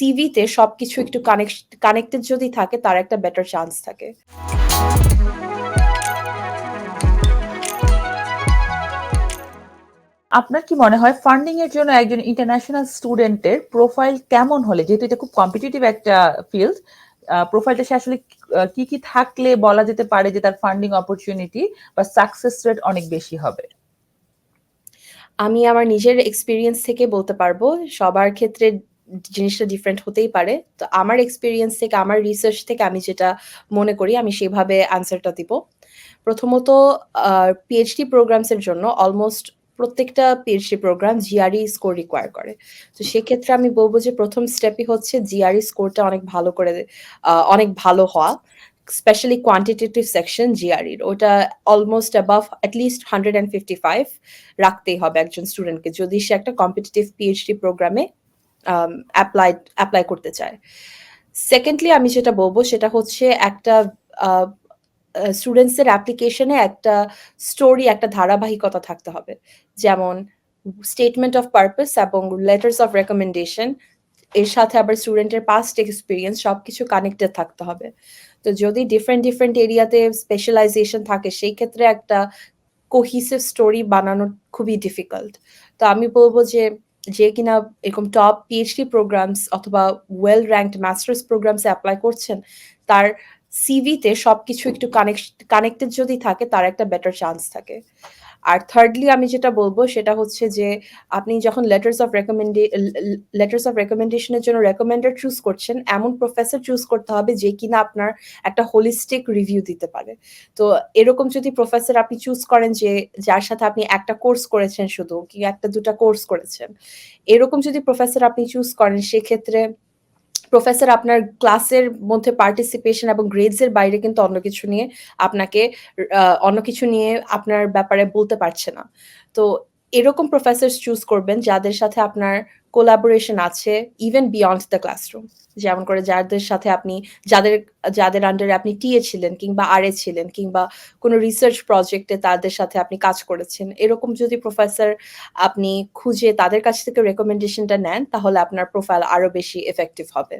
সিভিতে সবকিছু একটু কানেক্টেড যদি থাকে তার একটা বেটার চান্স থাকে। আপনার কি মনে হয় ফান্ডিং এর জন্য একজন ইন্টারন্যাশনাল স্টুডেন্টের প্রোফাইল কেমন হলে, যেহেতু এটা খুব কম্পিটিটিভ একটা ফিল্ড, প্রোফাইলটা সে আসলে কি কি থাকলে বলা যেতে পারে যে তার ফান্ডিং অপরচুনিটি বা সাকসেস রেট অনেক বেশি হবে? আমি আমার নিজের এক্সপেরিয়েন্স থেকে বলতে পারবো, সবার ক্ষেত্রে জিনিসটা ডিফারেন্ট হতেই পারে। তো আমার এক্সপেরিয়েন্স থেকে, আমার রিসার্চ থেকে আমি যেটা মনে করি আমি সেভাবে আনসারটা দিব। প্রথমত পিএইচডি প্রোগ্রামস এর জন্য অলমোস্ট প্রত্যেকটা PhD program GRE score require করে। তো সেক্ষেত্রে আমি বলব যে ১ম স্টেপই হচ্ছে জিআরই স্কোরটা অনেক ভালো হওয়া। স্পেশালি কোয়ান্টিটেটিভ সেকশন জিআরইর। ওটা অলমোস্ট অ্যাবাভ এট লিস্ট 155 রাখতেই হবে একজন স্টুডেন্টকে, যদি সে একটা কম্পিটিটিভ পিএইচডি প্রোগ্রামে এপ্লাই করতে চায়। সেকেন্ডলি আমি যেটা বলব সেটা হচ্ছে একটা আ স্টুডেন্টস এর অ্যাপ্লিকেশনে একটা স্টোরি, একটা ধারাবাহিকতা থাকতে হবে। যেমন স্টেটমেন্ট অফ পারপাস এবং লেটারস অফ রিকমেন্ডেশন, এর সাথে আবার স্টুডেন্টের পাস্ট এক্সপেরিয়েন্স সবকিছু কানেক্টেড থাকতে হবে। তো যদি ডিফারেন্ট এরিয়াতে স্পেশালাইজেশন থাকে, সেই ক্ষেত্রে একটা কোহিসিভ স্টোরি বানানো খুবই ডিফিকাল্ট। তো আমি বলব যে কিনা এরকম টপ পিএইচডি প্রোগ্রামস অথবা ওয়েল র‍্যাঙ্কড মাস্টার্স প্রোগ্রামস এ এপ্লাই করছেন, তার সিভিতে সবকিছু একটু কানেক্টেড যদি থাকে তার একটা বেটার চান্স থাকে। আর থার্ডলি আমি যেটা বলব সেটা হচ্ছে যে আপনি যখন লেটারস অফ রিকমেন্ডেশন এর জন্য রিকমেন্ডার চুজ করছেন, এমন প্রফেসর চুজ করতে হবে যে কিনা আপনার একটা হোলিস্টিক রিভিউ দিতে পারে। তো এরকম যদি প্রফেসর আপনি চুজ করেন যে যার সাথে আপনি একটা কোর্স করেছেন শুধু, কি ১টা-২টা কোর্স করেছেন, এরকম যদি প্রফেসর আপনি চুজ করেন, সেক্ষেত্রে প্রফেসর আপনার ক্লাসের মধ্যে পার্টিসিপেশন এবং গ্রেডস এর বাইরে কিন্তু অন্য কিছু নিয়ে আপনার ব্যাপারে বলতে পারছে না। তো এরকম প্রফেসরস চুজ করবেন যাদের সাথে আপনার কোলাবোরেশন আছে ইভেন বিয়ন্ড দ্য ক্লাসরুম। যেমন করে যাদের যাদের আন্ডারে আপনি টিএ ছিলেন কিংবা আরএ ছিলেন কিংবা কোনো রিসার্চ প্রজেক্টে তাদের সাথে আপনি কাজ করেছেন। এরকম যদি প্রফেসর আপনি খুঁজে তাদের কাছ থেকে রিকমেন্ডেশনটা নেন, তাহলে আপনার প্রোফাইল আরো বেশি ইফেক্টিভ হবে।